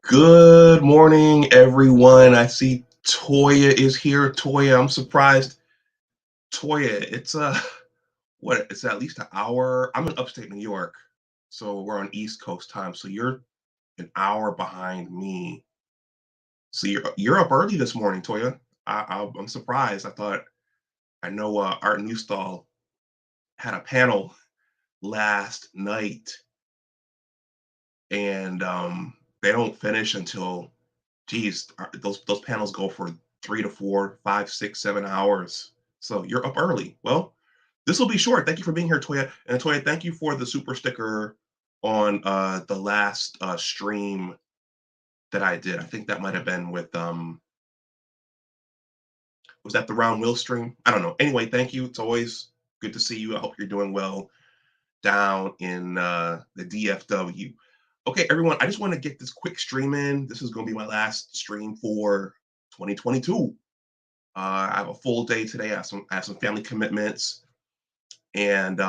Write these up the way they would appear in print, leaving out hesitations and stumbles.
Good morning, everyone. I see Toya is here. Toya, I'm surprised. Toya, it's what? It's at least an hour. I'm in upstate New York, so we're on East Coast time. So you're an hour behind me. So you're up early this morning, Toya. I'm surprised. I know Art Newstall had a panel last night, and they don't finish until geez, those panels go for 3 to 4, 5, 6, 7 hours. So you're up early. Well, this will be short. Thank you for being here, Toya. And Toya, thank you for the super sticker on the last stream that I did. I think that might have been with was that the round wheel stream? I don't know. Anyway, thank you. It's always good to see you. I hope you're doing well down in the DFW. Okay, everyone, I just want to get this quick stream in. This is going to be my last stream for 2022. I have a full day today. I have some family commitments, and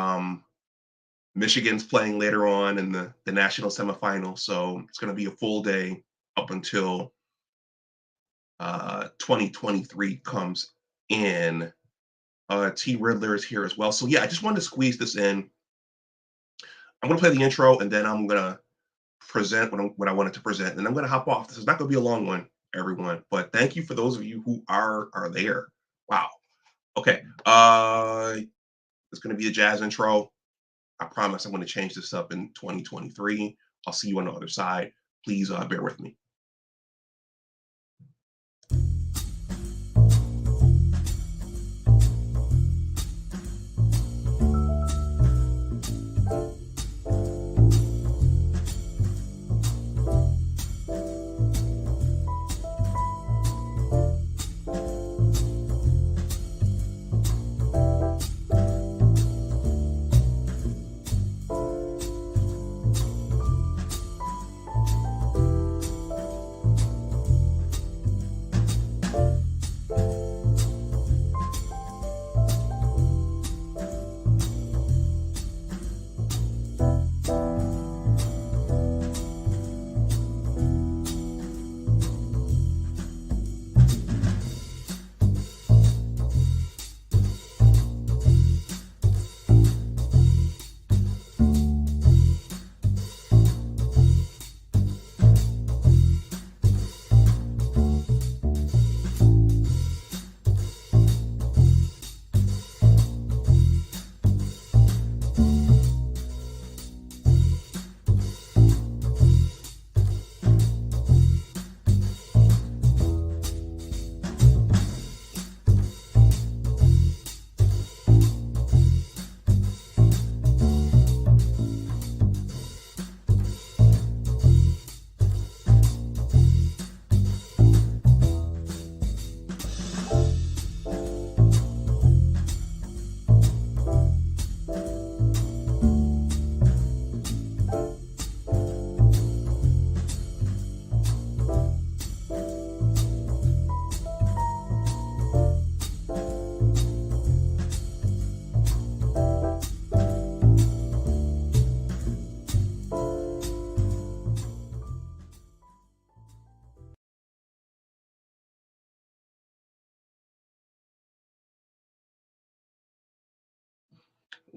Michigan's playing later on in the national semifinal. So it's going to be a full day up until 2023 comes in. T Riddler is here as well. So yeah, I just wanted to squeeze this in. I'm going to play the intro, and then I'm going to present what I wanted to present, and I'm going to hop off. This is not going to be a long one, everyone. But thank you for those of you who are there. Wow. Okay. It's going to be a jazz intro. I promise I'm going to change this up in 2023. I'll see you on the other side. Please bear with me.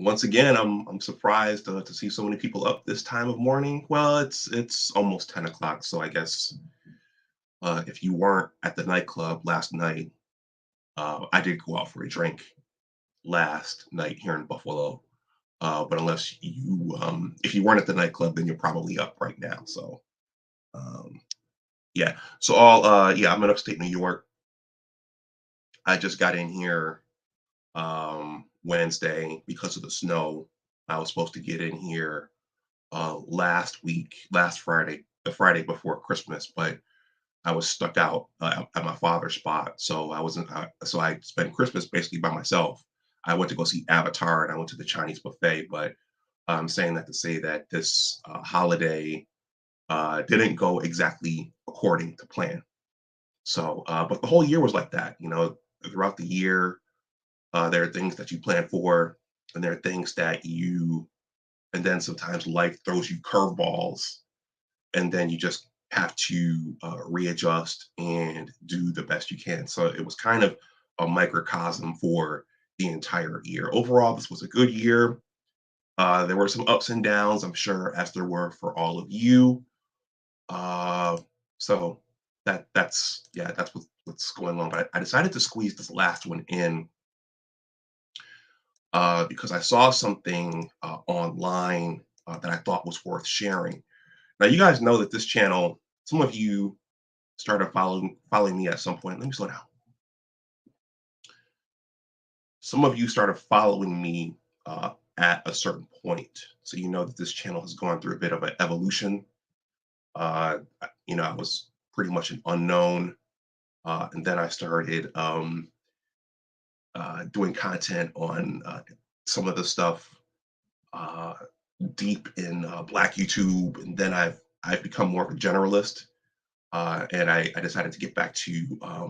Once again, I'm surprised to see so many people up this time of morning. Well, it's almost 10 o'clock, so I guess if you weren't at the nightclub last night, I did go out for a drink last night here in Buffalo. But unless if you weren't at the nightclub, then you're probably up right now. So um, yeah. So yeah, I'm in upstate New York. I just got in here Wednesday because of the snow. I was supposed to get in here last week, last Friday, the Friday before Christmas, but I was stuck out at my father's spot, so I wasn't. So I spent Christmas basically by myself. I went to go see Avatar, and I went to the Chinese buffet. But I'm saying that to say that this holiday didn't go exactly according to plan. So, but the whole year was like that. Throughout the year, there are things that you plan for, and there are things that and then sometimes life throws you curveballs, and then you just have to readjust and do the best you can. So it was kind of a microcosm for the entire year. Overall, this was a good year. There were some ups and downs, I'm sure, as there were for all of you. Uh, so that's what's going on. But I decided to squeeze this last one in because I saw something online that I thought was worth sharing. Now, you guys know that this channel, some of you started following me at some point. Let me slow down. Some of you started following me at a certain point, so you know that this channel has gone through a bit of an evolution. I was pretty much an unknown, and then I started doing content on some of the stuff uh, deep in Black YouTube, and then I've become more of a generalist, and I decided to get back to uh,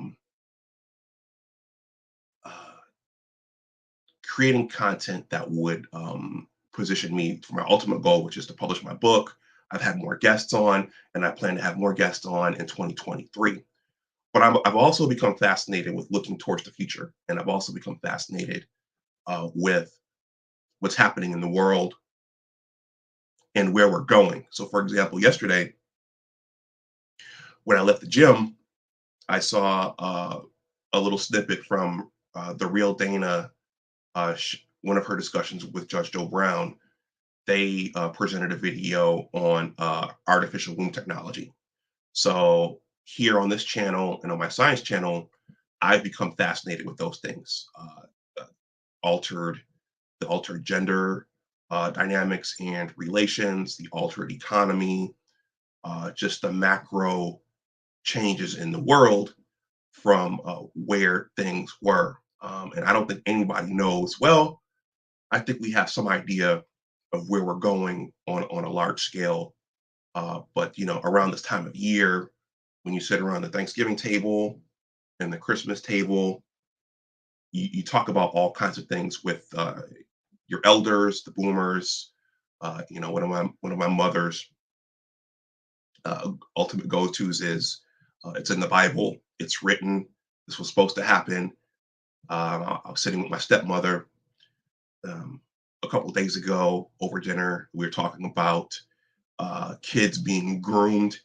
creating content that would position me for my ultimate goal, which is to publish my book. I've had more guests on, and I plan to have more guests on in 2023. But I've also become fascinated with looking towards the future, and I've also become fascinated with what's happening in the world and where we're going. So, for example, yesterday when I left the gym, I saw a little snippet from the Real Dana, one of her discussions with Judge Joe Brown. They presented a video on artificial womb technology. So here on this channel and on my science channel, I've become fascinated with those things. Uh, altered the altered gender dynamics and relations, the altered economy, just the macro changes in the world from where things were. And I don't think anybody knows. Well, I think we have some idea of where we're going on a large scale. But around this time of year, when you sit around the Thanksgiving table and the Christmas table, you talk about all kinds of things with your elders, the boomers. One of my mother's ultimate go-tos is it's in the Bible, it's written, this was supposed to happen. I was sitting with my stepmother um, a couple of days ago over dinner. We were talking about kids being groomed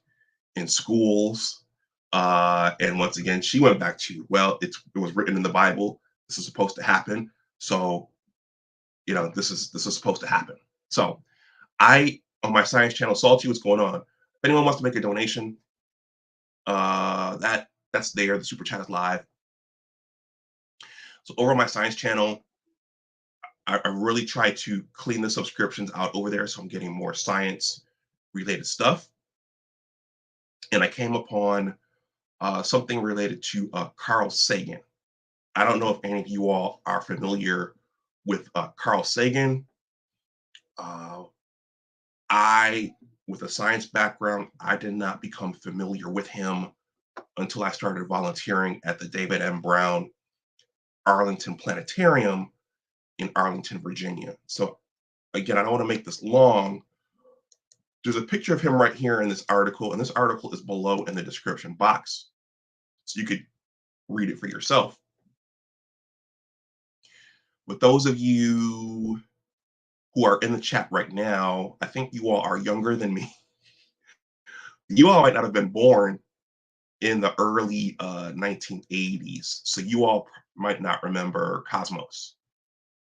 in schools. And once again, she went back to, well, it was written in the Bible. This is supposed to happen. So, this is supposed to happen. So I, on my science channel, saw what's going on. If anyone wants to make a donation, that's there. The super chat is live. So over on my science channel, I really try to clean the subscriptions out over there, so I'm getting more science related stuff. And I came upon something related to Carl Sagan. I don't know if any of you all are familiar with Carl Sagan. Uh, I, with a science background, I did not become familiar with him until I started volunteering at the David M. Brown Arlington Planetarium in Arlington, Virginia. So again, I don't want to make this long. There's a picture of him right here in this article, and this article is below in the description box. So you could read it for yourself. With those of you who are in the chat right now, I think you all are younger than me. You all might not have been born in the early 1980s, so you all might not remember Cosmos.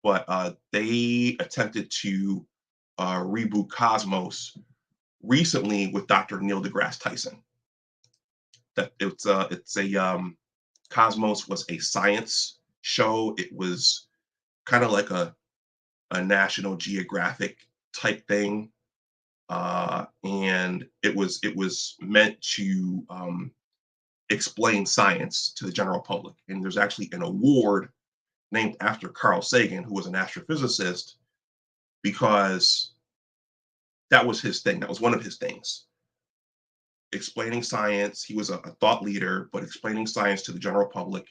But they attempted to reboot Cosmos recently with Dr. Neil deGrasse Tyson. That it's a Cosmos was a science show. It was kind of like a National Geographic type thing, and it was meant to explain science to the general public. And there's actually an award named after Carl Sagan, who was an astrophysicist, because that was his thing. That was one of his things. Explaining science. He was a thought leader, but explaining science to the general public,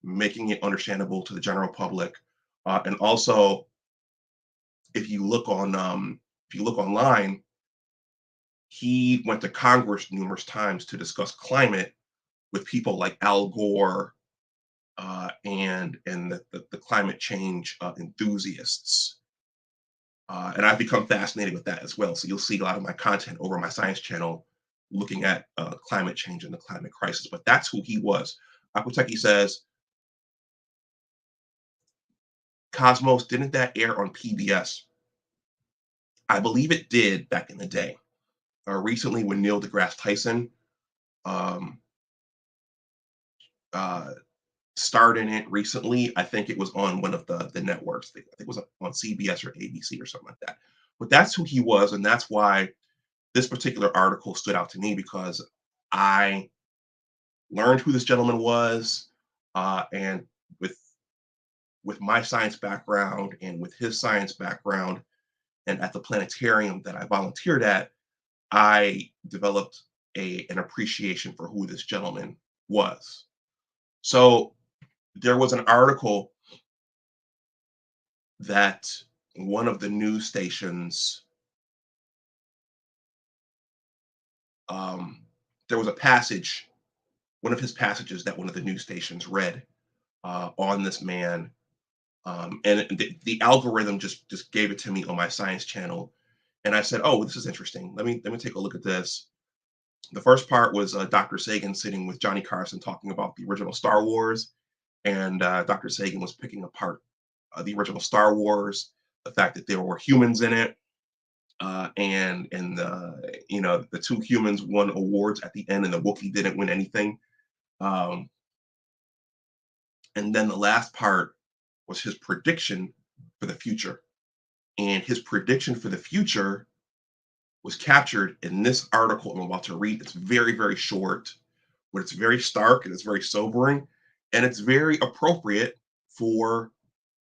making it understandable to the general public, and also if you look online, he went to Congress numerous times to discuss climate with people like Al Gore and the climate change enthusiasts. And I've become fascinated with that as well. So you'll see a lot of my content over my science channel looking at climate change and the climate crisis. But that's who he was. Aquateki says, Cosmos, didn't that air on PBS? I believe it did back in the day. Recently, when Neil deGrasse Tyson um, uh, starred in it recently, I think it was on one of the networks. I think it was on CBS or ABC or something like that. But that's who he was, and that's why this particular article stood out to me because I learned who this gentleman was, and with with my science background and with his science background, and at the planetarium that I volunteered at, I developed an appreciation for who this gentleman was. So there was an article that one of the news stations, um, there was a passage, one of his passages that one of the news stations read on this man. And the algorithm just gave it to me on my science channel. And I said, oh, this is interesting. Let me take a look at this. The first part was Dr. Sagan sitting with Johnny Carson talking about the original Star Wars. And Dr. Sagan was picking apart the original Star Wars, the fact that there were humans in it, and the two humans won awards at the end, and the Wookiee didn't win anything. Um, and then the last part was his prediction for the future, and his prediction for the future was captured in this article I'm about to read. It's very very short, but it's very stark and it's very sobering, and it's very appropriate for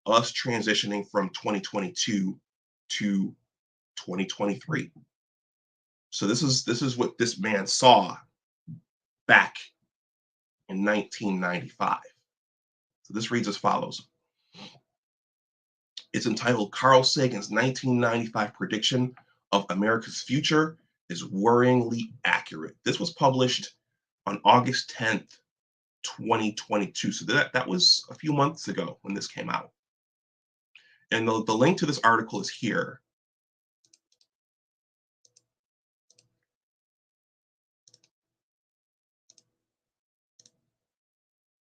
us transitioning from 2022 to 2023. So this is what this man saw back in 1995. So this reads as follows. It's entitled Carl Sagan's 1995 prediction of America's future is worryingly accurate. This was published on August 10th, 2022. So that was a few months ago when this came out. And the link to this article is here.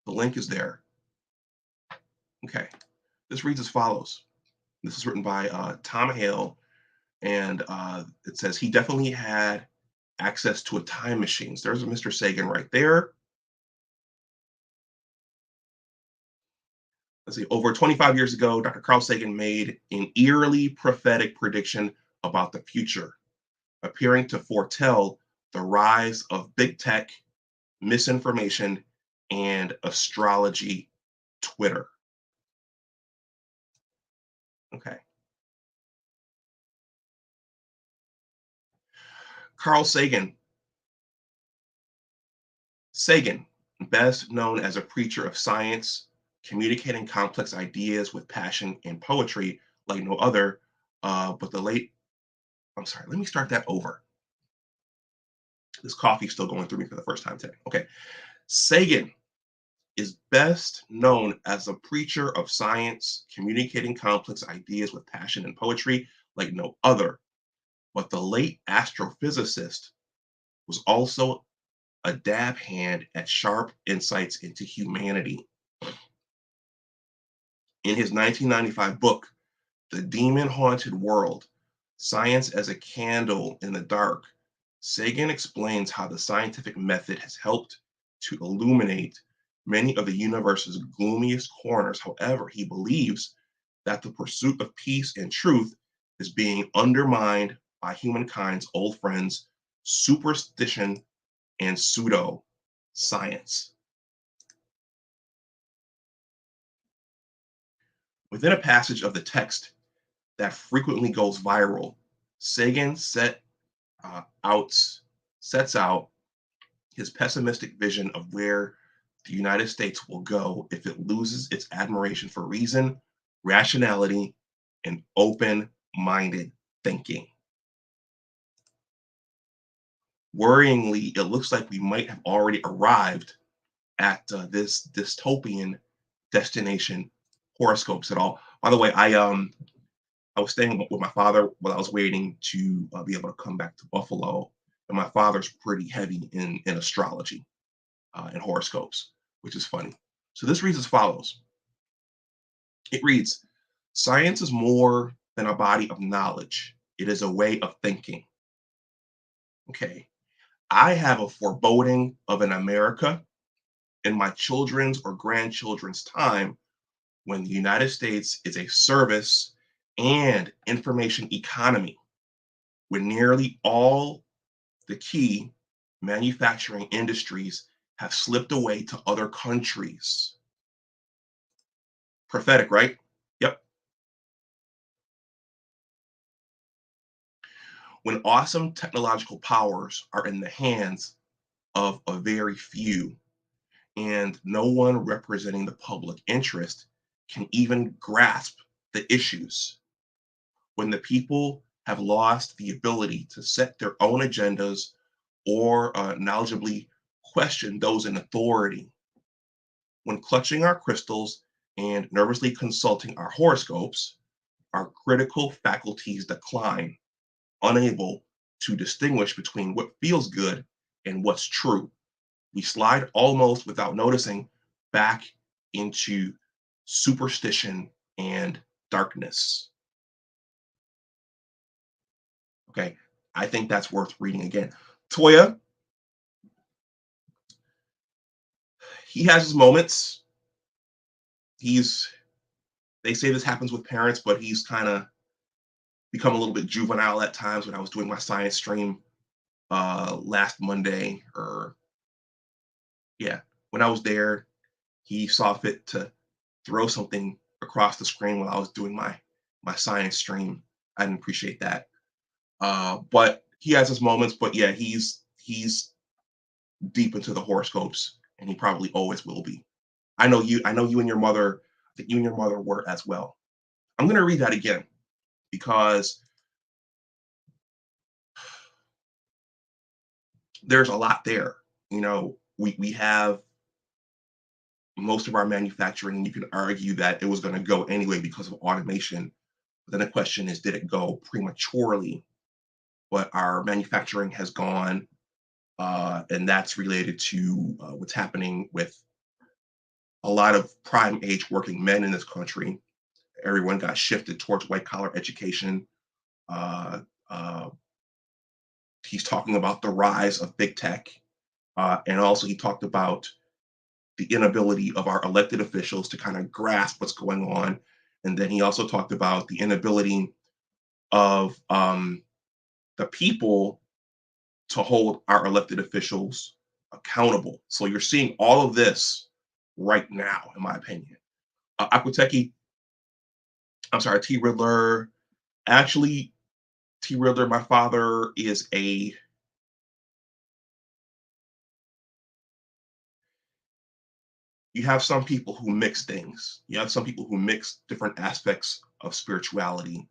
The link is there. Okay. This reads as follows. This is written by Tom Hale, and it says he definitely had access to a time machine. So there's a Mr. Sagan right there. Let's see, over 25 years ago, Dr. Carl Sagan made an eerily prophetic prediction about the future, appearing to foretell the rise of big tech, misinformation, and astrology Twitter. Okay. Carl Sagan, best known as a preacher of science, communicating complex ideas with passion and poetry like no other. But the late, I'm sorry, let me start that over. This coffee's still going through me for the first time today. Okay. Sagan is best known as a preacher of science, communicating complex ideas with passion and poetry like no other. But the late astrophysicist was also a dab hand at sharp insights into humanity. In his 1995 book, The Demon Haunted World, Science as a Candle in the Dark, Sagan explains how the scientific method has helped to illuminate many of the universe's gloomiest corners. However, he believes that the pursuit of peace and truth is being undermined by humankind's old friends, superstition and pseudo science. Within a passage of the text that frequently goes viral, Sagan out sets out his pessimistic vision of where the United States will go if it loses its admiration for reason, rationality, and open-minded thinking. Worryingly, it looks like we might have already arrived at this dystopian destination. Horoscopes at all. By the way, I was staying with my father while I was waiting to be able to come back to Buffalo, and my father's pretty heavy in astrology and horoscopes, which is funny. So this reads as follows. It reads, "Science is more than a body of knowledge. It is a way of thinking." Okay. I have a foreboding of an America in my children's or grandchildren's time when the United States is a service and information economy, when nearly all the key manufacturing industries have slipped away to other countries. Prophetic, right? Yep. When awesome technological powers are in the hands of a very few, and no one representing the public interest can even grasp the issues. When the people have lost the ability to set their own agendas or knowledgeably question those in authority, when clutching our crystals and nervously consulting our horoscopes, our critical faculties decline, unable to distinguish between what feels good and what's true. We slide almost without noticing back into superstition and darkness. Okay. I think that's worth reading again. Toya, he has his moments. He's, they say this happens with parents, but he's kind of become a little bit juvenile at times. When I was doing my science stream last Monday, or yeah, when I was there, he saw fit to throw something across the screen while I was doing my science stream. I didn't appreciate that. But he has his moments. But yeah, he's deep into the horoscopes, and he probably always will be. I know you. I know you and your mother. I think you and your mother were as well. I'm going to read that again because there's a lot there. We have most of our manufacturing, and you can argue that it was going to go anyway because of automation. But then the question is, did it go prematurely? But our manufacturing has gone, and that's related to what's happening with a lot of prime age working men in this country. Everyone got shifted towards white collar education. Uh, uh, he's talking about the rise of big tech, and also he talked about the inability of our elected officials to kind of grasp what's going on. And then he also talked about the inability of the people to hold our elected officials accountable. So you're seeing all of this right now, in my opinion. Aquateki, I'm sorry, T Riddler. Actually, T Riddler, my father is a, you have some people who mix things. You have some people who mix different aspects of spirituality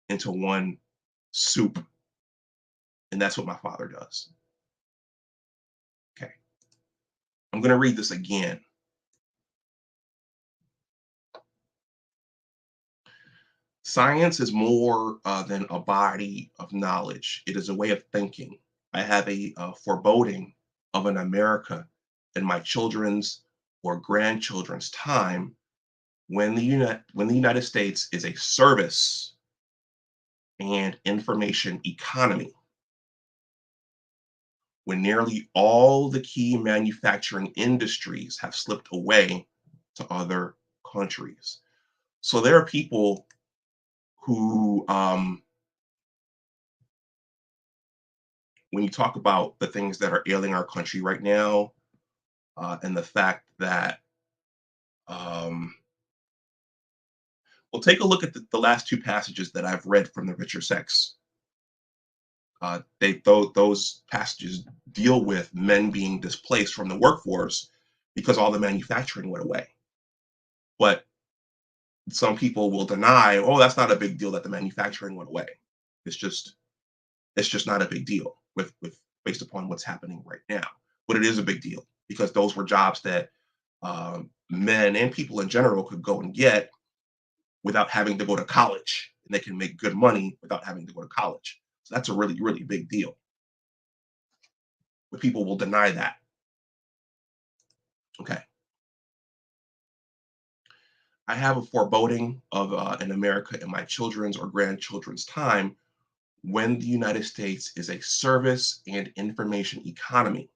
into one soup. And that's what my father does. Okay. I'm going to read this again. Science is more than a body of knowledge, it is a way of thinking. I have a foreboding of an America in my children's or grandchildren's time when when the United States is a service and information economy, when nearly all the key manufacturing industries have slipped away to other countries. So there are people who, when you talk about the things that are ailing our country right now, and the fact that, um, well, take a look at the last two passages that I've read from the richer sex. Those passages deal with men being displaced from the workforce because all the manufacturing went away. But some people will deny, oh, that's not a big deal that the manufacturing went away. It's just it's just not a big deal with based upon what's happening right now. But it is a big deal because those were jobs that men and people in general could go and get without having to go to college, and they can make good money without having to go to college. So that's a really, really big deal. But people will deny that. Okay. I have a foreboding of an America in my children's or grandchildren's time when the United States is a service and information economy,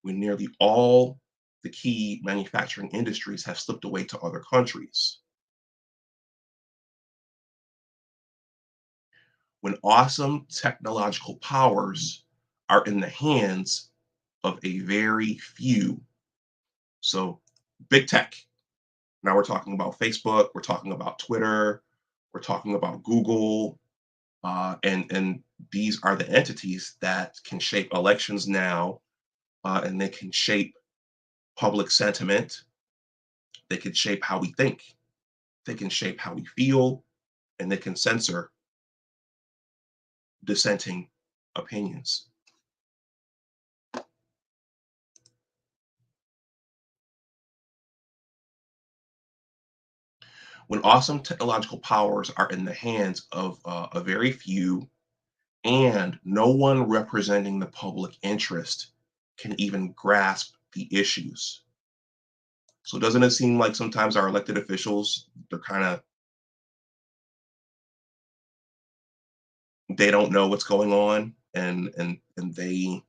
when nearly all the key manufacturing industries have slipped away to other countries. When awesome technological powers are in the hands of a very few. So, big tech. Now we're talking about Facebook, we're talking about Twitter, we're talking about Google, and these are the entities that can shape elections now, and they can shape public sentiment. They can shape how we think. They can shape how we feel, and they can censor dissenting opinions. When awesome technological powers are in the hands of a very few and no one representing the public interest can even grasp the issues. So doesn't it seem like sometimes our elected officials, they're kind of, they don't know what's going on, and they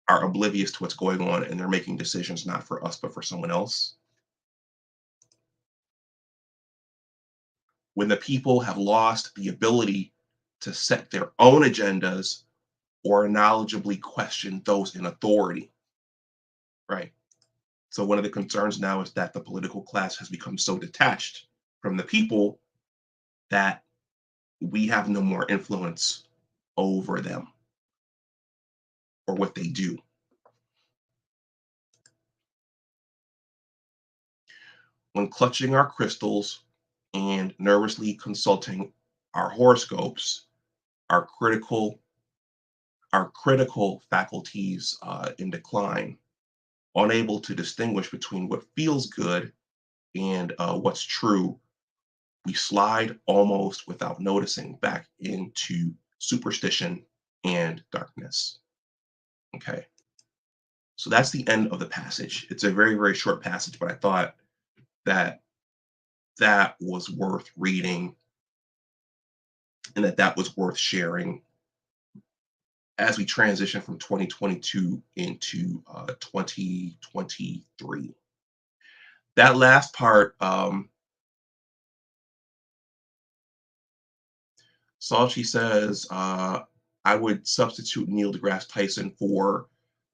are oblivious to what's going on, and they're making decisions not for us but for someone else. When the people have lost the ability to set their own agendas or knowledgeably question those in authority, right? So one of the concerns now is that the political class has become so detached from the people that we have no more influence over them or what they do. When clutching our crystals and nervously consulting our horoscopes, our critical faculties in decline, unable to distinguish between what feels good and what's true, we slide almost without noticing back into superstition and darkness. Okay. So that's the end of the passage. It's a very, very short passage, but I thought that that was worth reading and that was worth sharing as we transition from 2022 into 2023. That last part, Salchi says, I would substitute Neil deGrasse Tyson for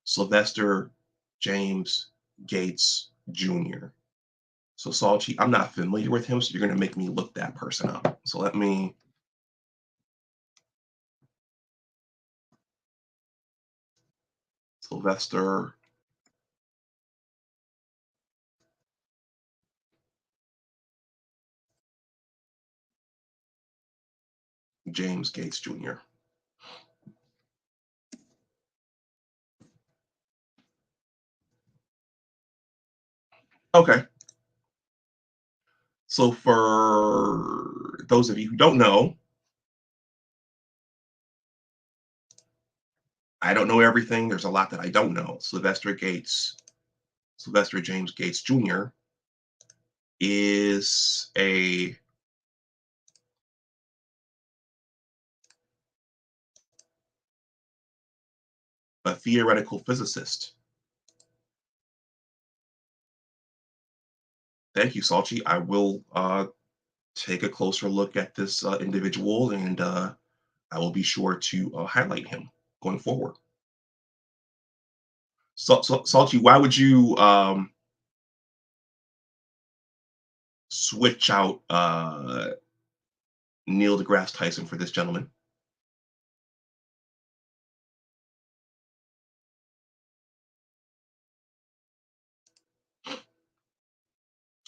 Sylvester James Gates Jr. So Salchi, I'm not familiar with him, so you're going to make me look that person up. So let me. Sylvester James Gates Jr. Okay. So for those of you who don't know, I don't know everything. There's a lot that I don't know. Sylvester James Gates Jr. is a theoretical physicist. Thank you, Salchi. I will take a closer look at this individual, and I will be sure to highlight him going forward. So Salchi, why would you switch out Neil deGrasse Tyson for this gentleman?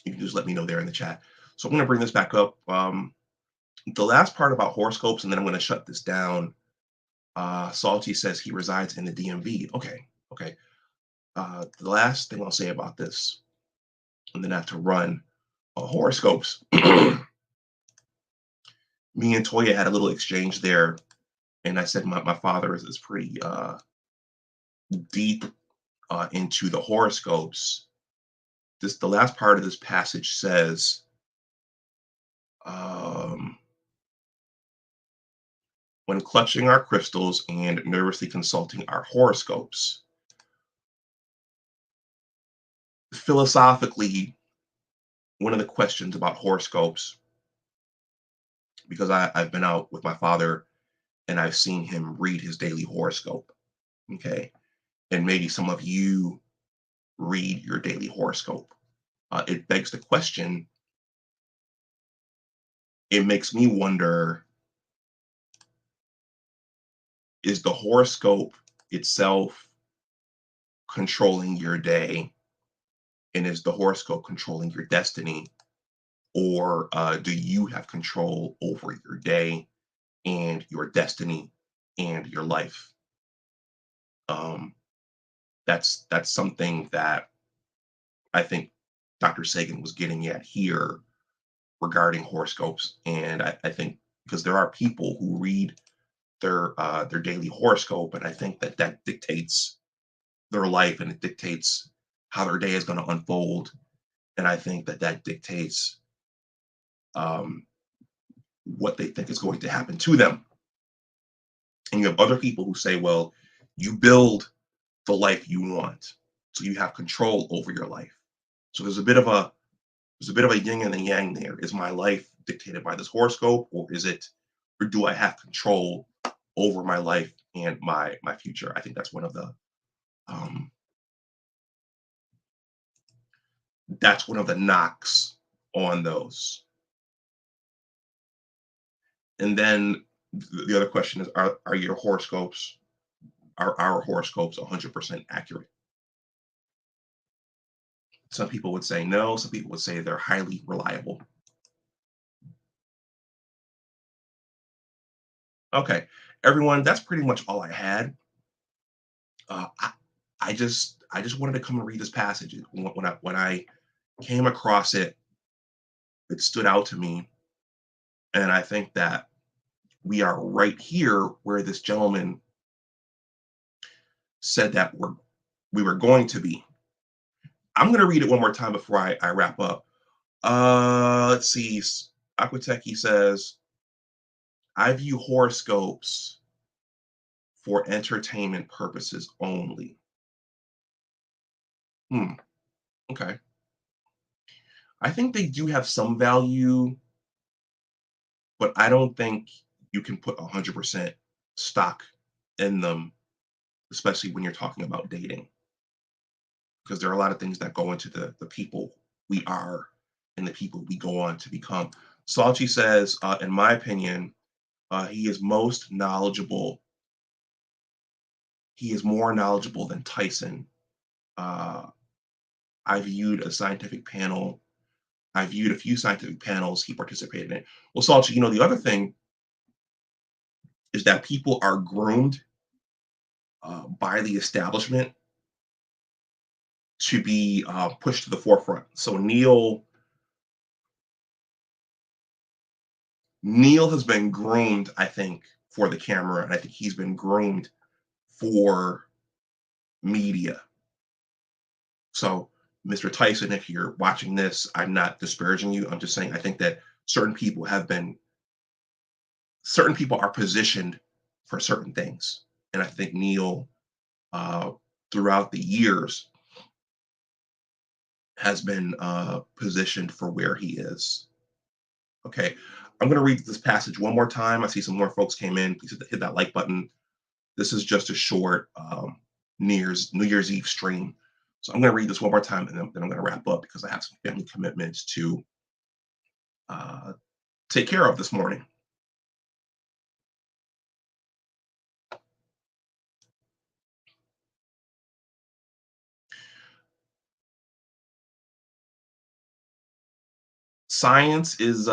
You can just let me know there in the chat. So I'm going to bring this back up. The last part about horoscopes, and then I'm going to shut this down. Salty says he resides in the DMV. Okay, okay. The last thing I'll say about this, and then I have to run horoscopes. Me and Toya had a little exchange there, and I said my father is pretty deep into the horoscopes. The last part of this passage says, um, when clutching our crystals and nervously consulting our horoscopes. Philosophically, one of the questions about horoscopes, because I've been out with my father and I've seen him read his daily horoscope. Okay. And maybe some of you read your daily horoscope. It begs the question, it makes me wonder, is the horoscope itself controlling your day? And is the horoscope controlling your destiny? Or do you have control over your day and your destiny and your life? Um, that's something that I think Dr. Sagan was getting at here regarding horoscopes. And I think because there are people who read their daily horoscope, and I think that that dictates their life and it dictates how their day is going to unfold. And I think that that dictates um, what they think is going to happen to them. And you have other people who say, well, you build the life you want, so you have control over your life. So there's a bit of a yin and a yang there. Is my life dictated by this horoscope, or is it, or do I have control over my life and my future? I think um, that's one of the knocks on those. And then the other question is, are your horoscopes, are our horoscopes 100% accurate? Some people would say no. Some people would say they're highly reliable. Okay, everyone, that's pretty much all I had. Uh, I, I just wanted to come and read this passage. When I came across it, it stood out to me, and I think that we are right here where this gentleman said that we were going to be. I'm going to read it one more time before I wrap up. Let's see. Aquateki says, I view horoscopes for entertainment purposes only. Hmm. Okay. I think they do have some value, but I don't think you can put 100% stock in them, especially when you're talking about dating, because there are a lot of things that go into the people we are and the people we go on to become. Salchi says, in my opinion, he is most knowledgeable. He is more knowledgeable than Tyson. Uh, I viewed a scientific panel. I viewed a few scientific panels he participated in. Well, Salchi, the other thing is that people are groomed by the establishment to be pushed to the forefront. So Neil has been groomed, I think, for the camera, and I think he's been groomed for media. So, Mr. Tyson, if you're watching this, I'm not disparaging you. I'm just saying I think that certain people are positioned for certain things, and I think Neil, uh, throughout the years, has been positioned for where he is. Okay, I'm going to read this passage one more time. I see some more folks came in. Please hit that like button. This is just a short New Year's Eve stream. So I'm going to read this one more time, and then I'm going to wrap up because I have some family commitments to uh, take care of this morning. Science is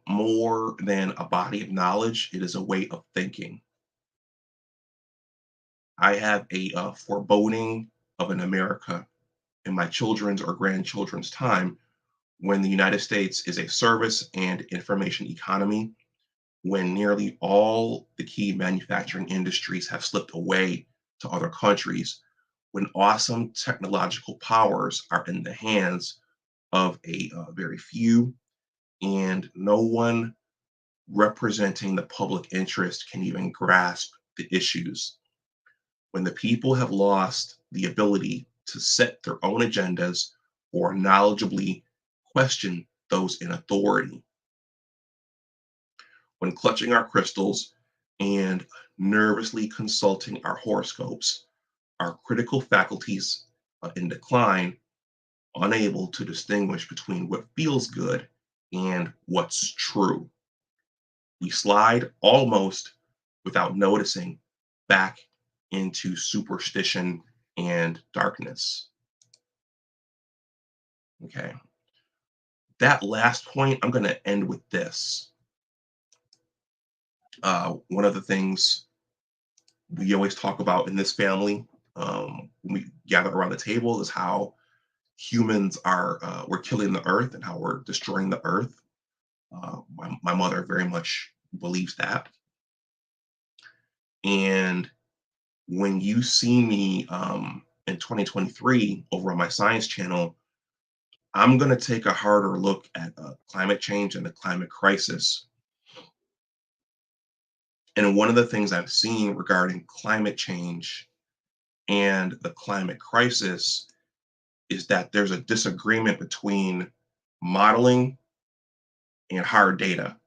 more than a body of knowledge. It is a way of thinking. I have a foreboding of an America in my children's or grandchildren's time when the United States is a service and information economy, when nearly all the key manufacturing industries have slipped away to other countries, when awesome technological powers are in the hands of a very few, and no one representing the public interest can even grasp the issues. When the people have lost the ability to set their own agendas or knowledgeably question those in authority, when clutching our crystals and nervously consulting our horoscopes, our critical faculties in decline, unable to distinguish between what feels good and what's true. We slide almost without noticing back into superstition and darkness. Okay. That last point, I'm going to end with this. One of the things we always talk about in this family when we gather around the table is how humans are, we're killing the earth and how we're destroying the earth. My mother very much believes that. And when you see me in 2023 over on my science channel, I'm going to take a harder look at climate change and the climate crisis. And one of the things I've seen regarding climate change and the climate crisis is that there's a disagreement between modeling and hard data.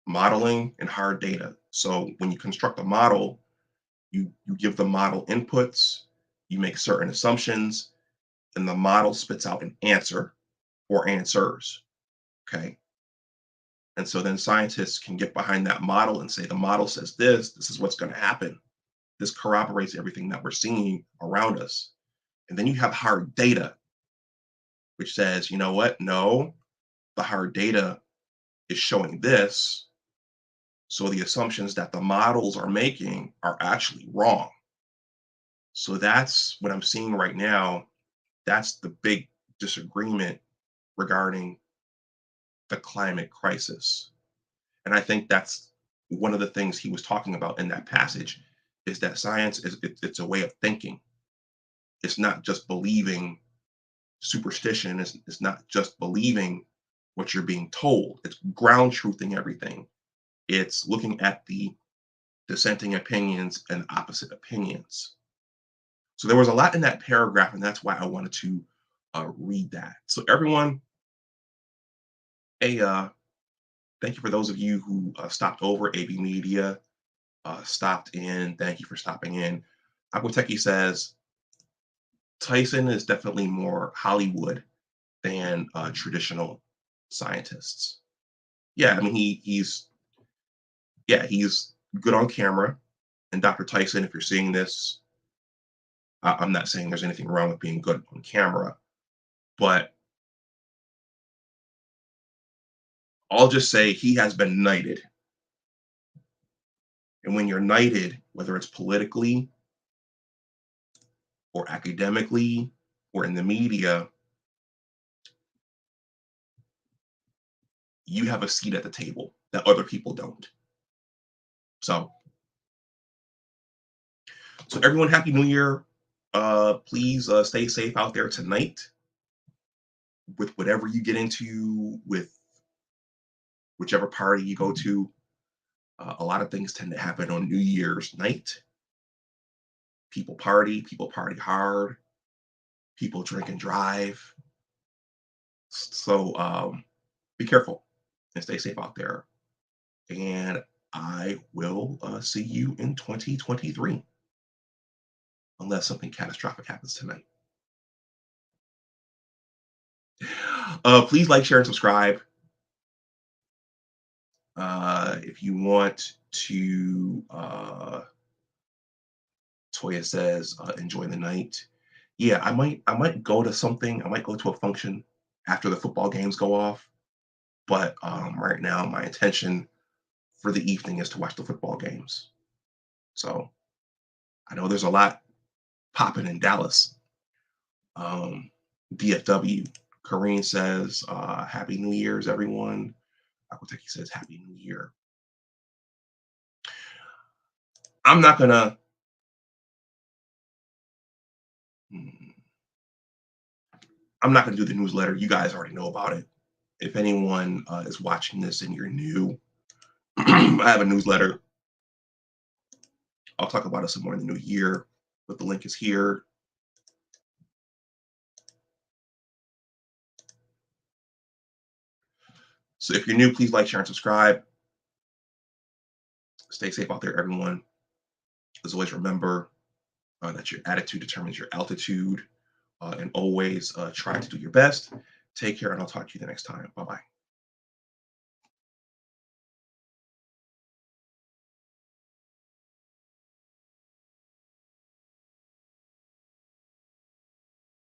Modeling and hard data. So when you construct a model, you give the model inputs, you make certain assumptions, and the model spits out an answer or answers. Okay. And so then scientists can get behind that model and say the model says this is what's going to happen. This corroborates everything that we're seeing around us. And then you have hard data, which says, you know what? No, the hard data is showing this. So the assumptions that the models are making are actually wrong. So that's what I'm seeing right now. That's the big disagreement regarding the climate crisis. And I think that's one of the things he was talking about in that passage is that science it's a way of thinking. It's not just believing superstition. It's not just believing what you're being told. It's ground truthing everything. It's looking at the dissenting opinions and opposite opinions. So there was a lot in that paragraph, and that's why I wanted to read that. So everyone, a thank you for those of you who stopped over AB Media, stopped in. Thank you for stopping in. Aquateki says Tyson is definitely more Hollywood than traditional scientists. Yeah, I mean he's good on camera. And Dr. Tyson, if you're seeing this, I'm not saying there's anything wrong with being good on camera, but I'll just say he has been knighted. And when you're knighted, whether it's politically or academically or in the media, you have a seat at the table that other people don't. So, so everyone, happy New Year. Please stay safe out there tonight with whatever you get into, with whichever party you go to. A lot of things tend to happen on New Year's night. People party hard, people drink and drive. So be careful and stay safe out there. And I will see you in 2023, unless something catastrophic happens tonight. Please like, share, and subscribe. If you want to, Toya says, enjoy the night. Yeah, I might go to something. I might go to a function after the football games go off. But right now, my intention for the evening is to watch the football games. So I know there's a lot popping in Dallas. DFW, Kareem says, Happy New Year's, everyone. Aquateki says, Happy New Year. I'm not gonna. hmm, I'm not gonna do the newsletter. You guys already know about it. If anyone is watching this and you're new, I have a newsletter. I'll talk about it some more in the new year, but the link is here. So if you're new, please like, share, and subscribe. Stay safe out there, everyone. As always, remember that your attitude determines your altitude, and always try to do your best. Take care, and I'll talk to you the next time. Bye bye.